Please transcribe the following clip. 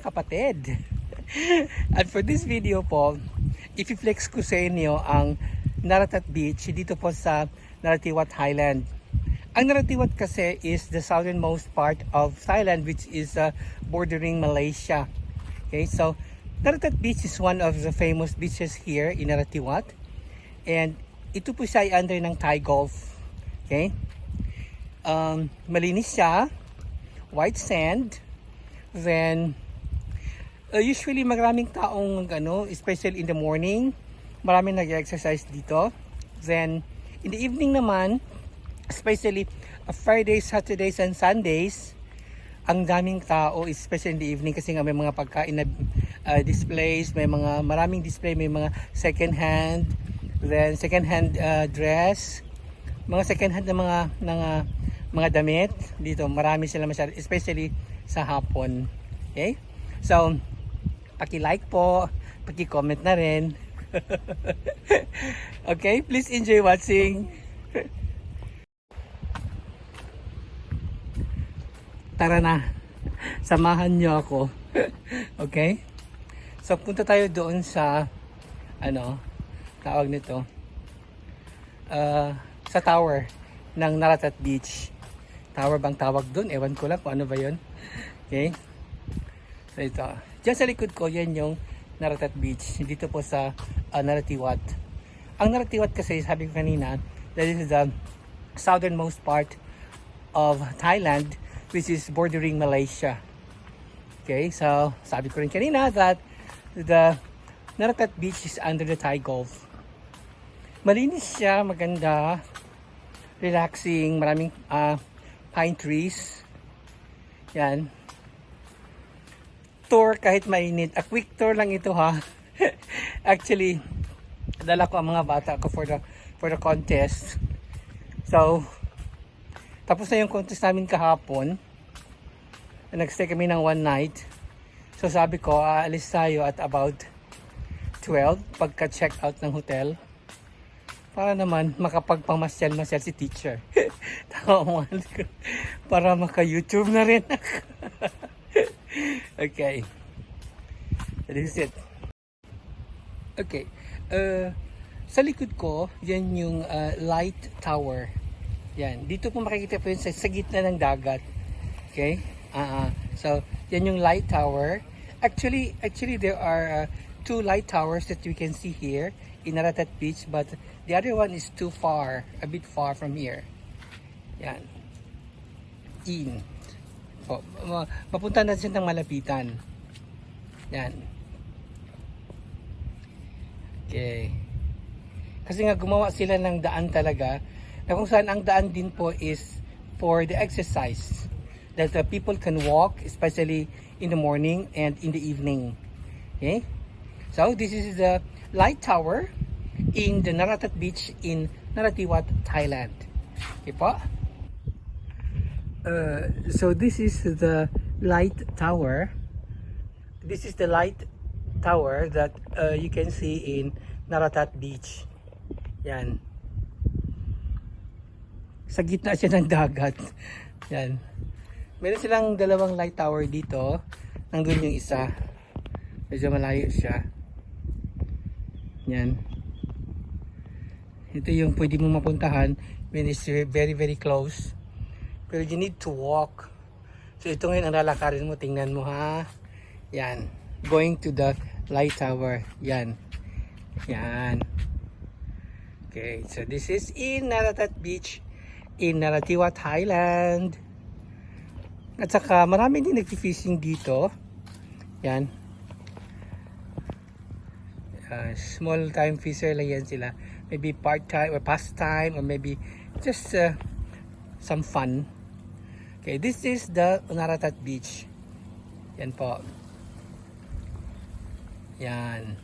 mga kapatid. At for this video po, i-flex ko sa inyo ang Naratat Beach dito po sa Narathiwat Highland. Ang Narathiwat kasi is the southernmost part of Thailand, which is bordering Malaysia. Okay, so Naratat Beach is one of the famous beaches here in Narathiwat. And ito po siya ay under ng Thai Gulf. Okay, malinis siya, white sand. Then usually maraming taong especially in the morning, maraming nag-exercise dito. Then in the evening naman, especially Fridays, Saturdays and Sundays, ang daming tao, especially in the evening kasi nga may mga pagkain na displays, may mga maraming display, may mga second hand, then second hand dress, mga second hand na mga damit dito. Marami sila masyado, especially sa hapon. Okay? So, paki-like po, paki-comment na rin. Okay? Please enjoy watching. Tara na. Samahan nyo ako. Okay? So, punta tayo doon sa tawag nito, sa tower ng Naratat Beach. Tower bang tawag doon? Ewan ko lang kung ano ba yun. Okay? So ito. Diyan sa likod ko, yan yung Naratat Beach. Dito po sa Narathiwat. Ang Narathiwat kasi, sabi ko kanina, that is the southernmost part of Thailand, which is bordering Malaysia. Okay? So, sabi ko rin kanina that the Naratat Beach is under the Thai Gulf. Malinis siya, maganda, relaxing, maraming pine trees. Yan. Tour kahit mainit. A quick tour lang ito ha. Actually, dala ko ang mga bata ko for the contest. So, tapos na yung contest namin kahapon. Nag-stay kami ng one night. So sabi ko, aalis tayo at about 12 pagka-check out ng hotel. Para naman makapagpamasyal-masyal si teacher. Tama ko. Para maka-YouTube na rin. Okay. This is it. Okay. Sa likod ko, yan yung light tower. Yan. Dito po makikita po yun sa gitna ng dagat. Okay? So, yan yung light tower. Actually there are two light towers that you can see here in Naratat Beach, but the other one is too far, a bit far from here. Yan. So, mapunta natin ng malapitan. Yan. Okay. Kasi nga gumawa sila ng daan talaga, na kung saan ang daan din po is for the exercise. That the people can walk, especially in the morning and in the evening. Okay? So, this is the light tower in the Naratat Beach in Narathiwat, Thailand. Okay po? So this is the light tower. This is the light tower that you can see in Naratat Beach. Yan. Sa gitna siya ng dagat. Yan. Meron silang dalawang light tower dito. Nandun yung isa. Medyo malayo siya. Yan. Ito yung pwede mong mapuntahan when it's very very close. Pero you need to walk. So ito ngayon ang lalakarin mo. Tingnan mo ha. Yan. Going to the light tower. Yan. Yan. Okay. So this is in Naratat Beach in Narathiwat, Thailand. At saka marami din nag-fishing dito. Yan. Small time fisher lang yan sila. Maybe part-time or pastime or maybe just some fun. Okay, this is the Naratat Beach. Yan po. Yan.